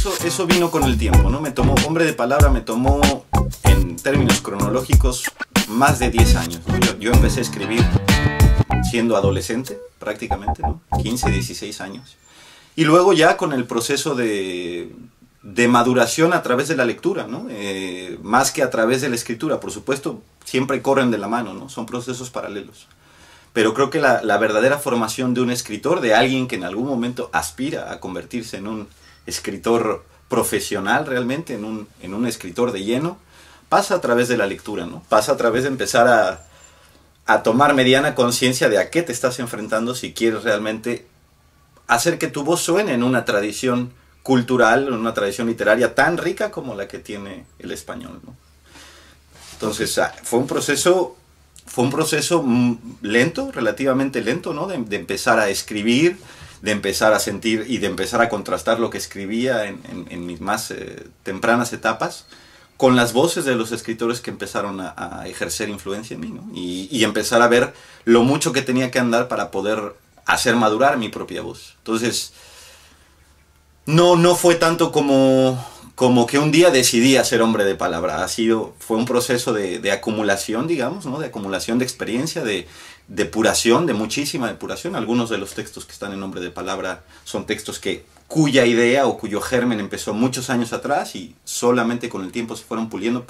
eso vino con el tiempo, ¿no? Me tomó, Hombre de Palabra me tomó, en términos cronológicos, más de 10 años, ¿no? Yo empecé a escribir siendo adolescente, prácticamente, ¿no? 15, 16 años. Y luego ya con el proceso de maduración a través de la lectura, ¿no? Más que a través de la escritura, por supuesto, siempre corren de la mano, ¿no? Son procesos paralelos. Pero creo que la verdadera formación de un escritor, de alguien que en algún momento aspira a convertirse en un escritor profesional realmente, en un escritor de lleno, pasa a través de la lectura, ¿no? Pasa a través de empezar a tomar mediana conciencia de a qué te estás enfrentando si quieres realmente hacer que tu voz suene en una tradición cultural, en una tradición literaria tan rica como la que tiene el español, ¿no? Entonces, fue un proceso lento, relativamente lento, ¿no? De empezar a escribir, de empezar a sentir y de empezar a contrastar lo que escribía en mis más tempranas etapas con las voces de los escritores que empezaron a ejercer influencia en mí, ¿no? Y empezar a ver lo mucho que tenía que andar para poder hacer madurar mi propia voz. Entonces, no fue tanto como que un día decidí ser hombre de palabra. Fue un proceso de acumulación, digamos, ¿no? De acumulación de experiencia, de depuración, de muchísima depuración. Algunos de los textos que están en Hombre de Palabra son textos cuya idea o cuyo germen empezó muchos años atrás y solamente con el tiempo se fueron puliendo.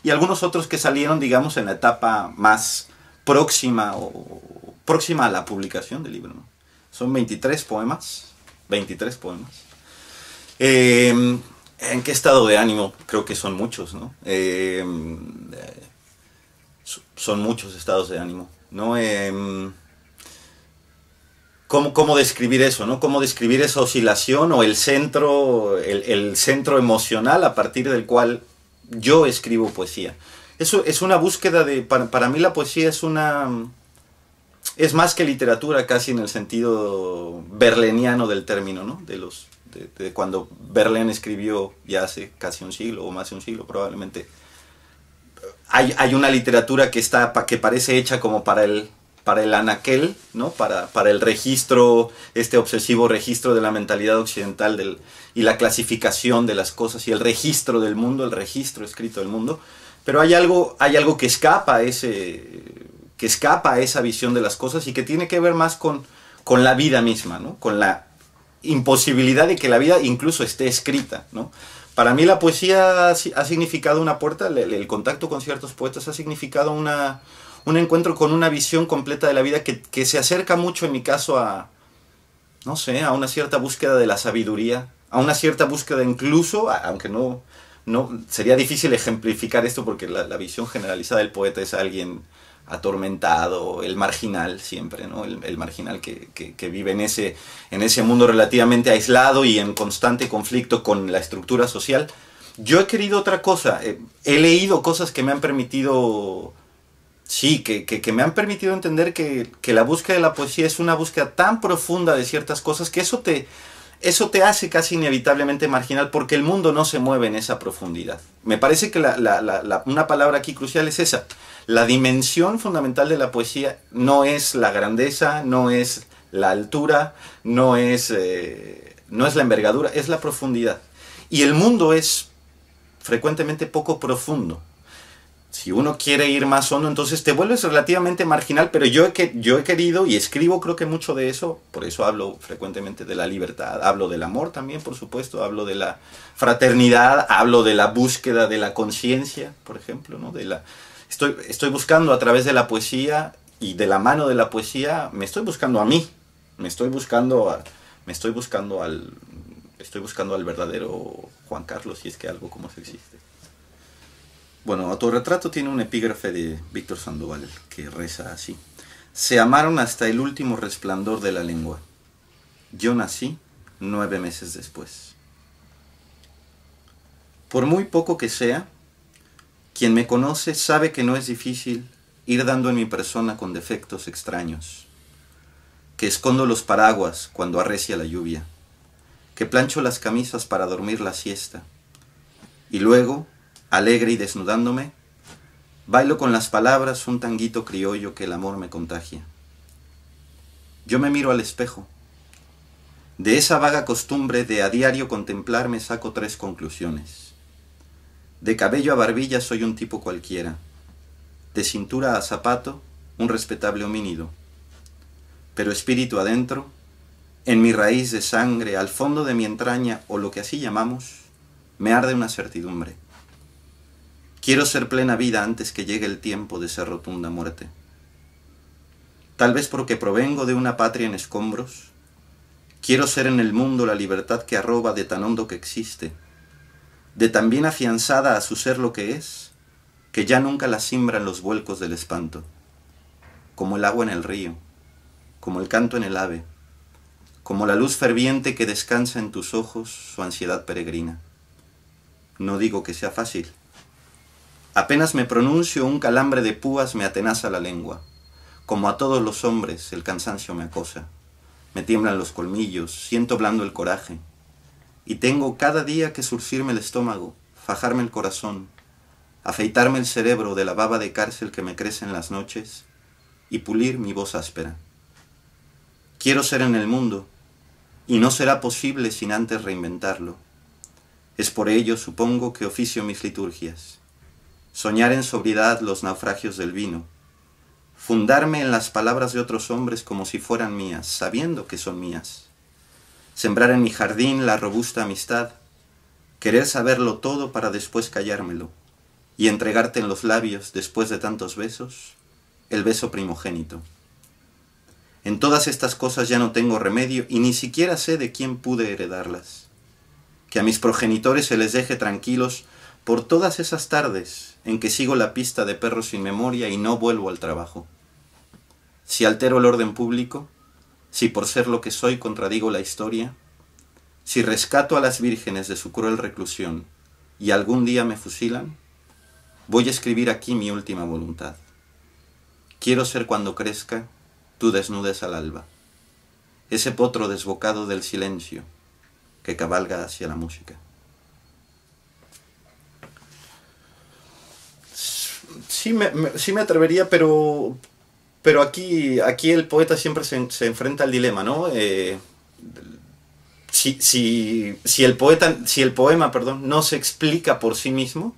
Y algunos otros que salieron, digamos, en la etapa más próxima a la publicación del libro, ¿no? Son 23 poemas. 23 poemas. ¿En qué estado de ánimo? Creo que son muchos, ¿no? Son muchos estados de ánimo, ¿no? ¿Cómo describir eso, ¿no? ¿Cómo describir esa oscilación o el centro emocional a partir del cual yo escribo poesía? Eso es una búsqueda para mí la poesía es más que literatura, casi en el sentido verleniano del término, ¿no? De cuando Verlaine escribió ya hace casi un siglo o más de un siglo probablemente. Hay una literatura que parece hecha como para el anaquel, ¿no? Para el registro, obsesivo registro de la mentalidad occidental y la clasificación de las cosas y el registro del mundo, el registro escrito del mundo. Pero hay algo que escapa a esa visión de las cosas y que tiene que ver más con la vida misma, ¿no? Con la imposibilidad de que la vida incluso esté escrita, ¿no? Para mí la poesía ha significado una puerta, el contacto con ciertos poetas ha significado un encuentro con una visión completa de la vida que se acerca mucho en mi caso no sé, a una cierta búsqueda de la sabiduría, a una cierta búsqueda incluso, aunque no sería difícil ejemplificar esto porque la visión generalizada del poeta es alguien atormentado, el marginal siempre, ¿no? El marginal que vive en ese mundo relativamente aislado y en constante conflicto con la estructura social. Yo he querido otra cosa, he leído cosas que me han permitido, sí, que me han permitido entender que la búsqueda de la poesía es una búsqueda tan profunda de ciertas cosas que eso te hace casi inevitablemente marginal porque el mundo no se mueve en esa profundidad. Me parece que una palabra aquí crucial es esa. La dimensión fundamental de la poesía no es la grandeza, no es la altura, no es la envergadura, es la profundidad. Y el mundo es frecuentemente poco profundo. Si uno quiere ir más hondo, entonces te vuelves relativamente marginal, pero yo he querido y escribo creo que mucho de eso, por eso hablo frecuentemente de la libertad, hablo del amor también, por supuesto, hablo de la fraternidad, hablo de la búsqueda de la conciencia, por ejemplo, ¿no? Estoy buscando a través de la poesía y de la mano de la poesía, me estoy buscando a mí, estoy buscando al verdadero Juan Carlos, si es que algo como eso existe. Bueno, Autorretrato tiene un epígrafe de Víctor Sandoval que reza así: se amaron hasta el último resplandor de la lengua. Yo nací 9 meses después. Por muy poco que sea, quien me conoce sabe que no es difícil ir dando en mi persona con defectos extraños, que escondo los paraguas cuando arrecia la lluvia, que plancho las camisas para dormir la siesta, y luego, alegre y desnudándome, bailo con las palabras un tanguito criollo que el amor me contagia. Yo me miro al espejo De esa vaga costumbre de a diario contemplarme saco 3 conclusiones. De cabello a barbilla soy un tipo cualquiera. De cintura a zapato, un respetable homínido. Pero espíritu adentro, en mi raíz de sangre, al fondo de mi entraña, o lo que así llamamos, me arde una certidumbre. Quiero ser plena vida antes que llegue el tiempo de ser rotunda muerte. Tal vez porque provengo de una patria en escombros, quiero ser en el mundo la libertad que arroba de tan hondo que existe, de tan bien afianzada a su ser lo que es, que ya nunca la simbran los vuelcos del espanto, como el agua en el río, como el canto en el ave, como la luz ferviente que descansa en tus ojos su ansiedad peregrina. No digo que sea fácil. Apenas me pronuncio, un calambre de púas me atenaza la lengua. Como a todos los hombres, el cansancio me acosa. Me tiemblan los colmillos, siento blando el coraje. Y tengo cada día que surcirme el estómago, fajarme el corazón, afeitarme el cerebro de la baba de cárcel que me crece en las noches y pulir mi voz áspera. Quiero ser en el mundo, y no será posible sin antes reinventarlo. Es por ello, supongo, que oficio mis liturgias. Soñar en sobriedad los naufragios del vino. Fundarme en las palabras de otros hombres como si fueran mías, sabiendo que son mías. Sembrar en mi jardín la robusta amistad. Querer saberlo todo para después callármelo. Y entregarte en los labios, después de tantos besos, el beso primogénito. En todas estas cosas ya no tengo remedio y ni siquiera sé de quién pude heredarlas. Que a mis progenitores se les deje tranquilos por todas esas tardes en que sigo la pista de perros sin memoria y no vuelvo al trabajo. Si altero el orden público, si por ser lo que soy contradigo la historia, si rescato a las vírgenes de su cruel reclusión y algún día me fusilan, voy a escribir aquí mi última voluntad. Quiero ser cuando crezca, tú desnudes al alba, ese potro desbocado del silencio que cabalga hacia la música. Sí me atrevería, pero aquí el poeta siempre se enfrenta al dilema, ¿no? Si el poema, no se explica por sí mismo,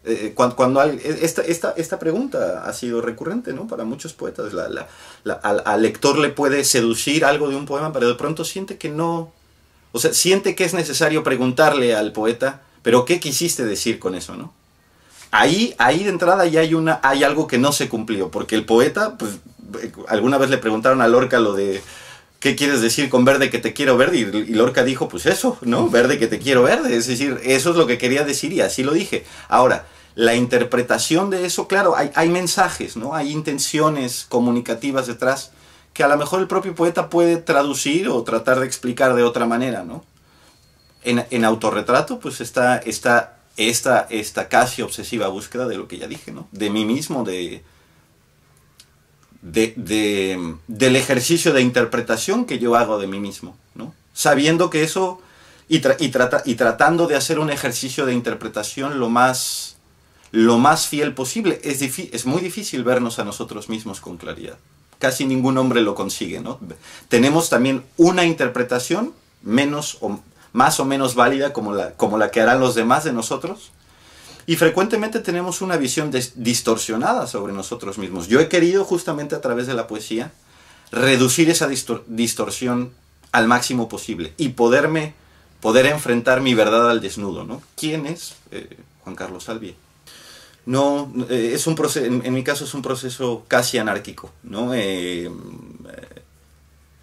esta pregunta ha sido recurrente, ¿no? Para muchos poetas. Al lector le puede seducir algo de un poema, pero de pronto siente que no... O sea, siente que es necesario preguntarle al poeta, pero ¿qué quisiste decir con eso, no? Ahí de entrada ya hay algo que no se cumplió, porque el poeta, pues, alguna vez le preguntaron a Lorca lo de ¿qué quieres decir con verde que te quiero verde? Y Lorca dijo, pues eso, ¿no? Verde que te quiero verde, es decir, eso es lo que quería decir y así lo dije. Ahora, la interpretación de eso, claro, hay mensajes, ¿no? Hay intenciones comunicativas detrás que a lo mejor el propio poeta puede traducir o tratar de explicar de otra manera, ¿no? En Autorretrato, pues está esta casi obsesiva búsqueda de lo que ya dije, ¿no? De mí mismo, del ejercicio de interpretación que yo hago de mí mismo, ¿no? Sabiendo que eso, y tratando de hacer un ejercicio de interpretación lo más fiel posible. Es muy difícil vernos a nosotros mismos con claridad. Casi ningún hombre lo consigue, ¿no? Tenemos también una interpretación más o menos válida como la que harán los demás de nosotros. Y frecuentemente tenemos una visión distorsionada sobre nosotros mismos. Yo he querido justamente a través de la poesía reducir esa distorsión al máximo posible y poder enfrentar mi verdad al desnudo, ¿no? ¿Quién es Juan Carlos Salvie? No, es un proceso, en mi caso es un proceso casi anárquico, ¿no?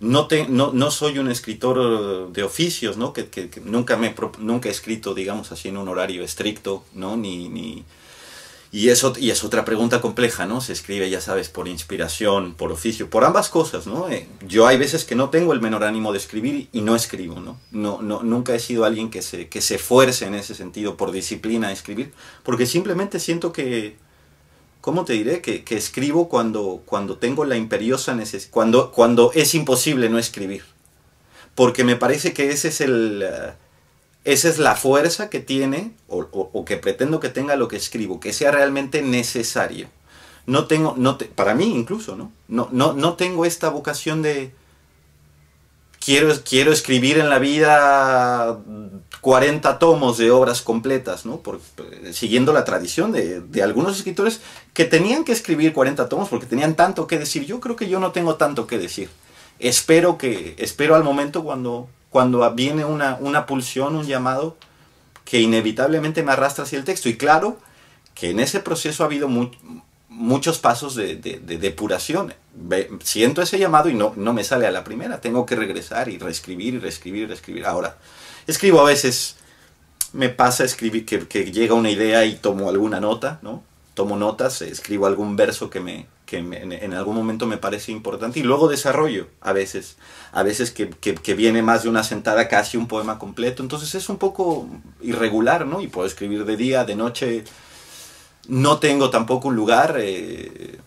No soy un escritor de oficios, ¿no? Que nunca he escrito, digamos así, en un horario estricto, ¿no? Y es otra pregunta compleja, ¿no? Se escribe, ya sabes, por inspiración, por oficio, por ambas cosas, ¿no? Yo hay veces que no tengo el menor ánimo de escribir y no escribo, ¿no? Nunca he sido alguien que se esfuerce en ese sentido por disciplina a escribir, porque simplemente siento que, ¿cómo te diré? Que escribo cuando tengo la imperiosa necesidad, cuando es imposible no escribir. Porque me parece que esa es la fuerza que tiene, o que pretendo que tenga lo que escribo, que sea realmente necesario. Para mí incluso, ¿no? No tengo esta vocación de quiero escribir en la vida 40 tomos de obras completas, ¿no? Siguiendo la tradición de algunos escritores que tenían que escribir 40 tomos porque tenían tanto que decir. Yo creo que yo no tengo tanto que decir. Espero al momento cuando viene una pulsión, un llamado, que inevitablemente me arrastra hacia el texto. Y claro que en ese proceso ha habido muchos pasos de depuración. Siento ese llamado y no me sale a la primera. Tengo que regresar y reescribir y reescribir y reescribir. Ahora, escribo a veces, me pasa escribir que llega una idea y tomo alguna nota, ¿no? Tomo notas, escribo algún verso que en algún momento me parece importante y luego desarrollo a veces que viene más de una sentada casi un poema completo. Entonces es un poco irregular, ¿no? Y puedo escribir de día, de noche. No tengo tampoco un lugar en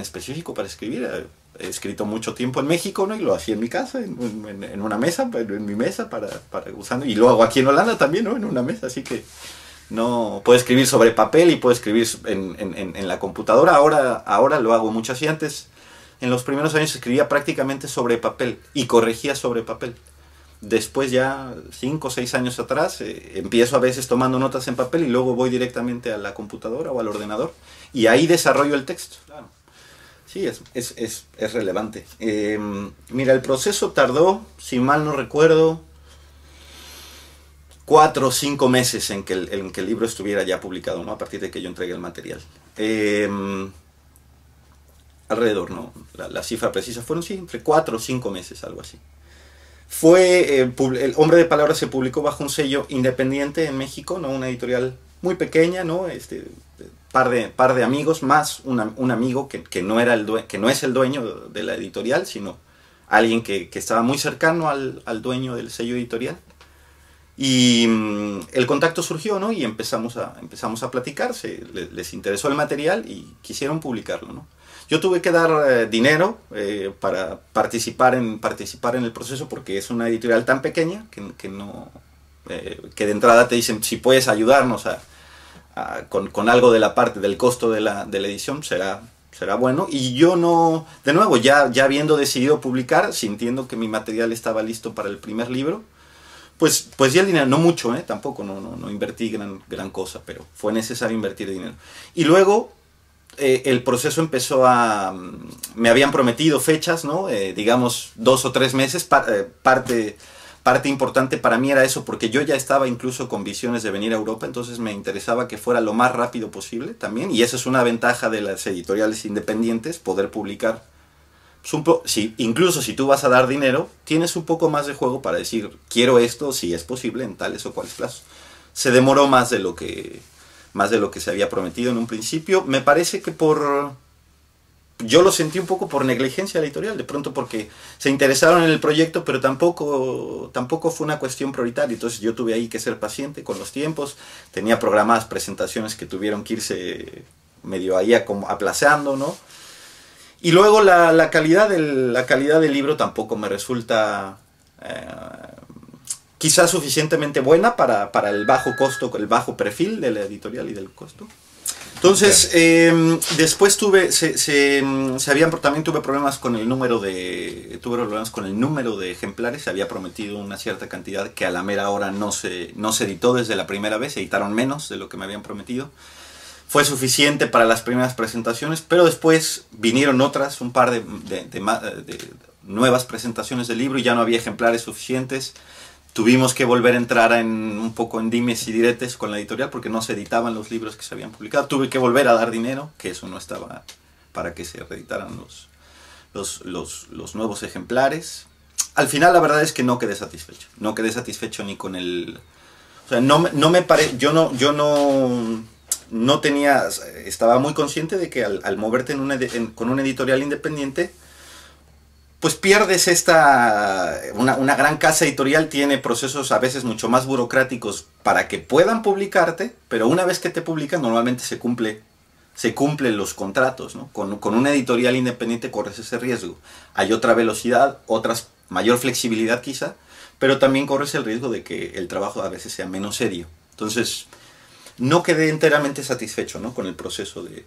específico para escribir. He escrito mucho tiempo en México, ¿no? Y lo hacía en mi casa, en una mesa, en mi mesa, usando, y lo hago aquí en Holanda también, ¿no? En una mesa, así que no puedo escribir sobre papel y puedo escribir en la computadora. Ahora lo hago mucho así. Antes, en los primeros años, escribía prácticamente sobre papel y corregía sobre papel. Después ya 5 o 6 años atrás empiezo a veces tomando notas en papel y luego voy directamente a la computadora o al ordenador y ahí desarrollo el texto. Claro. Sí, es relevante. Mira, el proceso tardó, si mal no recuerdo, 4 o 5 meses en que el libro estuviera ya publicado, ¿no? A partir de que yo entregué el material. Alrededor, ¿no? La cifra precisa fueron, sí, entre 4 o 5 meses, algo así. El Hombre de Palabras se publicó bajo un sello independiente en México, ¿no? Una editorial muy pequeña, ¿no? Par de amigos, más un amigo que no es el dueño de la editorial, sino alguien que estaba muy cercano al dueño del sello editorial. Y el contacto surgió, ¿no? Y empezamos a platicar, les interesó el material y quisieron publicarlo, ¿no? Yo tuve que dar dinero para participar en el proceso porque es una editorial tan pequeña que de entrada te dicen si puedes ayudarnos con algo de la parte del costo de la edición será bueno. Y yo no, de nuevo, ya habiendo decidido publicar, sintiendo que mi material estaba listo para el primer libro, pues di el dinero, no mucho, tampoco, no invertí gran cosa, pero fue necesario invertir dinero. Y luego el proceso empezó me habían prometido fechas, ¿no? Digamos 2 o 3 meses, parte importante para mí era eso, porque yo ya estaba incluso con visiones de venir a Europa, entonces me interesaba que fuera lo más rápido posible también, y esa es una ventaja de las editoriales independientes, poder publicar. Incluso si tú vas a dar dinero, tienes un poco más de juego para decir, quiero esto, si es posible, en tales o cuales plazos. Se demoró más de lo que se había prometido en un principio. Me parece que yo lo sentí un poco por negligencia editorial, de pronto porque se interesaron en el proyecto, pero tampoco fue una cuestión prioritaria. Entonces yo tuve ahí que ser paciente con los tiempos. Tenía programadas presentaciones que tuvieron que irse medio ahí aplazando, ¿no? Y luego la calidad del libro tampoco me resulta quizás suficientemente buena para el bajo costo, el bajo perfil de la editorial y del costo. Entonces, después también tuve problemas con el número de ejemplares. Se había prometido una cierta cantidad que a la mera hora no se editó desde la primera vez, se editaron menos de lo que me habían prometido. Fue suficiente para las primeras presentaciones, pero después vinieron un par de nuevas presentaciones del libro y ya no había ejemplares suficientes. Tuvimos que volver a entrar un poco en dimes y diretes con la editorial porque no se editaban los libros que se habían publicado. Tuve que volver a dar dinero, que eso no estaba para que se reeditaran los nuevos ejemplares. Al final la verdad es que no quedé satisfecho. No quedé satisfecho ni con el... O sea, yo no tenía... Estaba muy consciente de que al moverte con una editorial independiente, pues pierdes una gran casa editorial tiene procesos a veces mucho más burocráticos para que puedan publicarte, pero una vez que te publican normalmente se cumplen los contratos, ¿no? Con una editorial independiente corres ese riesgo. Hay otra velocidad, mayor flexibilidad quizá, pero también corres el riesgo de que el trabajo a veces sea menos serio. Entonces, no quedé enteramente satisfecho, ¿no? con el proceso de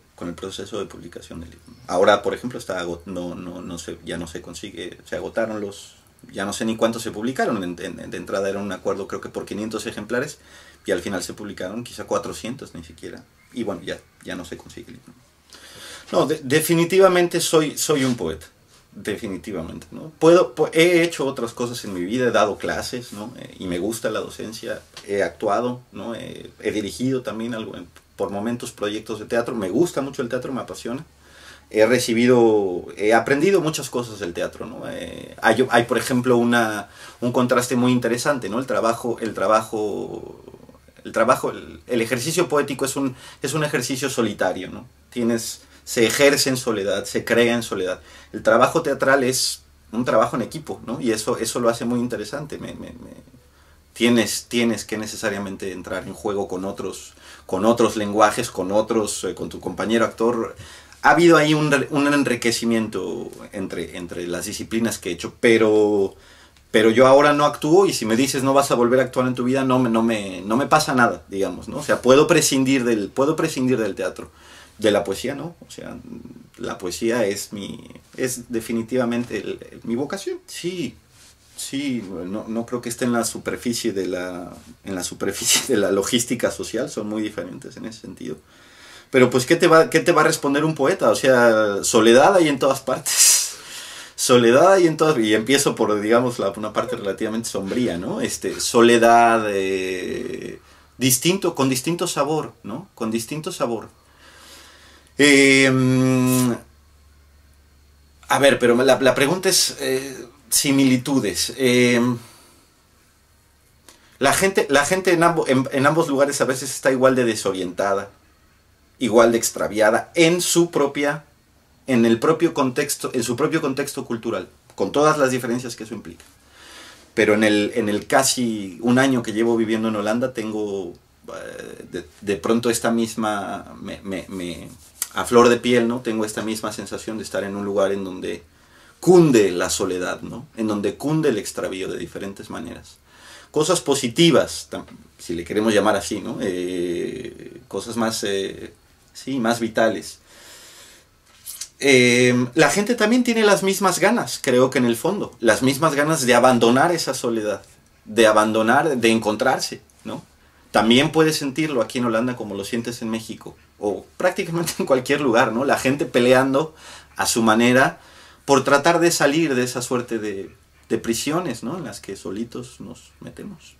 publicación del libro. Ahora, por ejemplo, no sé, ya no se consigue, se agotaron ya no sé ni cuántos se publicaron, de entrada era un acuerdo creo que por 500 ejemplares, y al final se publicaron quizá 400 ni siquiera, y bueno, ya no se consigue el libro. No, definitivamente soy un poeta. Definitivamente, ¿no? He hecho otras cosas en mi vida, he dado clases, ¿no? Y me gusta la docencia, he actuado, ¿no? He dirigido también por momentos proyectos de teatro, me gusta mucho el teatro, me apasiona. He aprendido muchas cosas del teatro, ¿no? Hay, por ejemplo, un contraste muy interesante, ¿no? El ejercicio poético es un ejercicio solitario, ¿no? Se ejerce en soledad, se crea en soledad. El trabajo teatral es un trabajo en equipo, ¿no? Y eso lo hace muy interesante. Tienes que necesariamente entrar en juego con otros lenguajes, con tu compañero actor. Ha habido ahí un enriquecimiento entre las disciplinas que he hecho, pero yo ahora no actúo, y si me dices no vas a volver a actuar en tu vida, no me pasa nada, digamos, ¿no? O sea, puedo prescindir del teatro. De la poesía, ¿no? O sea, la poesía es definitivamente mi vocación. Sí, no creo que esté en la superficie de la logística social, son muy diferentes en ese sentido. Pero pues, ¿qué te va a responder un poeta? O sea, soledad hay en todas partes. Soledad hay en todas, y empiezo por, digamos, una parte relativamente sombría, ¿no? Soledad, con distinto sabor, ¿no? Con distinto sabor. A ver, pero la pregunta es similitudes. La gente en ambos lugares a veces está igual de desorientada, igual de extraviada en su propio contexto cultural, con todas las diferencias que eso implica. Pero en el casi un año que llevo viviendo en Holanda, tengo de pronto esta misma a flor de piel, ¿no? Tengo esta misma sensación de estar en un lugar en donde cunde la soledad, ¿no? En donde cunde el extravío de diferentes maneras. Cosas positivas, si le queremos llamar así, ¿no? Cosas más vitales. La gente también tiene las mismas ganas, creo que en el fondo, las mismas ganas de abandonar esa soledad, de encontrarse, ¿no? También puedes sentirlo aquí en Holanda como lo sientes en México, o prácticamente en cualquier lugar, ¿no? La gente peleando a su manera por tratar de salir de esa suerte de prisiones, ¿no? En las que solitos nos metemos.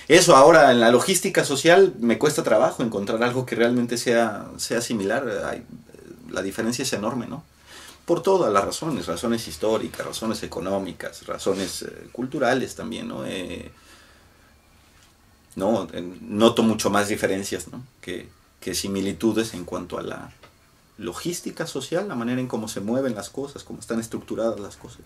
Eso ahora, en la logística social, me cuesta trabajo encontrar algo que realmente sea similar. La diferencia es enorme, ¿no? Por todas las razones históricas, razones económicas, razones culturales también, ¿no? Noto mucho más diferencias, ¿no? que similitudes en cuanto a la logística social, la manera en cómo se mueven las cosas, cómo están estructuradas las cosas.